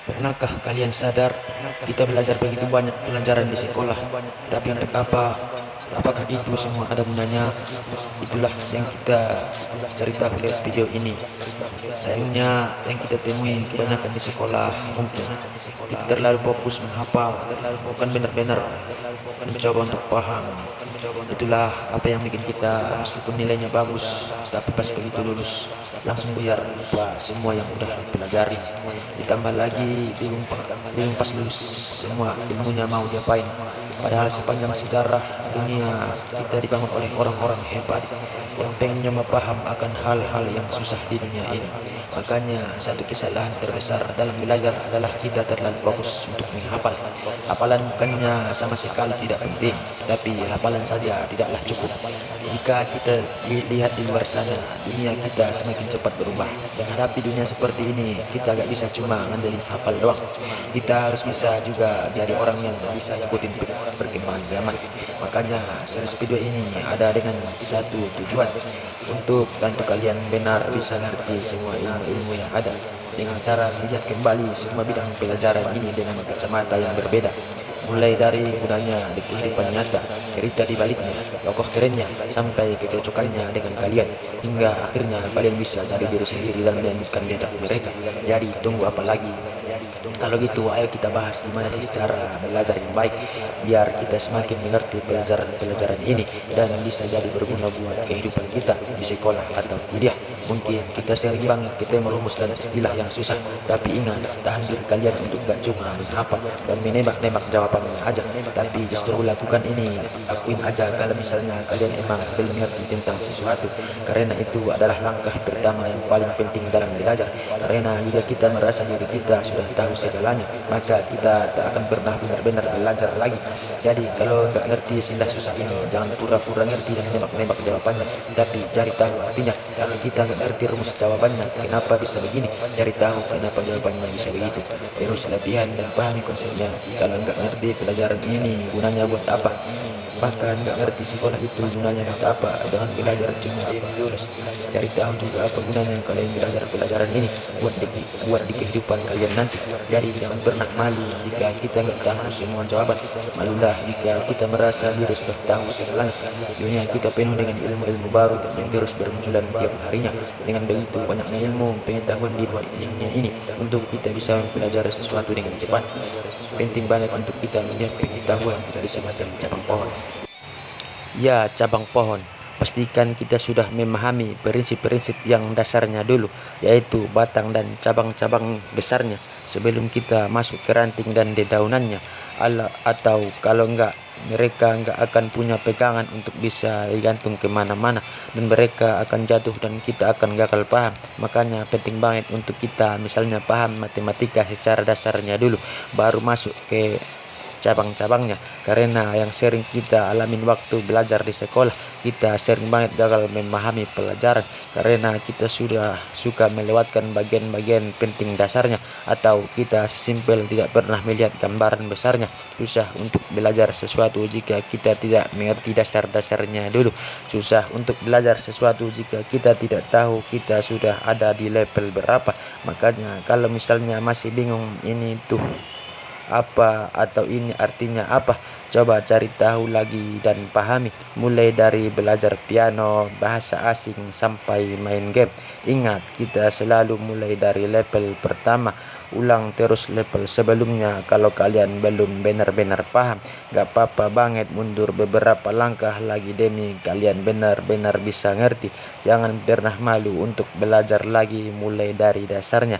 Pernahkah kalian sadar kita belajar begitu banyak pelajaran di sekolah, tapi untuk apa? Apakah itu semua ada gunanya? Itulah yang kita cerita lewat video ini. Sayangnya yang kita temui kebanyakan di sekolah mungkin kita terlalu fokus menghafal, bukan benar-benar mencoba untuk paham. Itulah apa yang bikin kita meskipun nilainya bagus, tapi pas begitu lulus langsung biar lupa semua yang udah dipelajari. Ditambah lagi bingung pas lulus semua ilmunya mau diapain. Padahal sepanjang sejarah dunia kita dibangun oleh orang-orang hebat yang pengen nyoba paham akan hal-hal yang susah di dunia ini. Makanya satu kesalahan terbesar dalam belajar adalah kita terlalu fokus untuk menghafal. Hafalan bukannya sama sekali tidak penting, tapi hafalan saja tidaklah cukup. Jika kita lihat di luar sana, dunia kita semakin cepat berubah. Menghadapi dunia seperti ini, kita gak bisa cuma ngandelin hafal doang. Kita harus bisa juga jadi orang yang bisa ikutin perkembangan zaman. Makanya series video ini ada dengan satu tujuan, untuk bantu kalian benar bisa ngerti semua ilmu-ilmu yang ada dengan cara melihat kembali semua bidang pelajaran ini dengan kacamata yang berbeda, mulai dari gunanya di kehidupan nyata, cerita di baliknya, tokoh kerennya, sampai kecocokannya dengan kalian, hingga akhirnya kalian bisa jadi diri sendiri dan melanjutkan jejak mereka. Jadi tunggu apa lagi? Kalau gitu, ayo kita bahas gimana sih cara belajar yang baik biar kita semakin mengerti pelajaran-pelajaran ini dan bisa jadi berguna buat kehidupan kita di sekolah atau kuliah. Mungkin kita sering banget ketemu rumus dan istilah yang susah, tapi ingat, tahan diri kalian untuk gak cuma menghafal dan menembak-nembak jawabannya aja, tapi justru lakukan ini. Akuin aja kalau misalnya kalian emang belum mengerti tentang sesuatu, karena itu adalah langkah pertama yang paling penting dalam belajar. Karena jika kita merasa diri kita sudah tahu segalanya, maka kita tak akan pernah benar-benar belajar lagi. Jadi kalau nggak ngerti istilah susah ini, jangan pura-pura ngerti dan nembak-nembak jawabannya, tapi cari tahu artinya. Kalau kita nggak ngerti rumus jawabannya, kenapa bisa begini, cari tahu kenapa jawabannya bisa begitu. Terus latihan dan pahami konsepnya. Kalau nggak ngerti pelajaran ini, gunanya buat apa? Bahkan nggak ngerti sekolah itu gunanya buat apa, dengan belajar cuma lulus. Cari tahu juga apa gunanya kalian belajar pelajaran ini buat di kehidupan kalian nanti. Jadi jangan pernah malu jika kita nggak tahu semua jawaban. Malulah jika kita merasa diri sudah tahu segalanya. Dunia kita penuh dengan ilmu-ilmu baru yang terus bermunculan tiap harinya. Dengan begitu banyaknya ilmu pengetahuan di luar dunia ini, untuk kita bisa mempelajari sesuatu dengan cepat, penting banget untuk kita melihat pengetahuan dari semacam cabang pohon. Ya, cabang pohon. Pastikan kita sudah memahami prinsip-prinsip yang dasarnya dulu, yaitu batang dan cabang-cabang besarnya, sebelum kita masuk ke ranting dan dedaunannya. Atau kalau enggak, mereka enggak akan punya pegangan untuk bisa digantung kemana-mana, dan mereka akan jatuh dan kita akan gagal paham. Makanya penting banget untuk kita misalnya paham matematika secara dasarnya dulu, baru masuk ke cabang-cabangnya. Karena yang sering kita alamin waktu belajar di sekolah, kita sering banget gagal memahami pelajaran karena kita sudah suka melewatkan bagian-bagian penting dasarnya, atau kita sesimpel tidak pernah melihat gambaran besarnya. Susah untuk belajar sesuatu jika kita tidak mengerti dasar-dasarnya dulu. Susah untuk belajar sesuatu jika kita tidak tahu kita sudah ada di level berapa. Makanya kalau misalnya masih bingung ini tuh apa atau ini artinya apa, coba cari tahu lagi dan pahami, mulai dari belajar piano, bahasa asing, sampai main game. Ingat, kita selalu mulai dari level pertama, ulang terus level sebelumnya. Kalau kalian belum benar-benar paham, gak apa-apa banget mundur beberapa langkah lagi demi kalian benar-benar bisa ngerti. Jangan pernah malu untuk belajar lagi mulai dari dasarnya.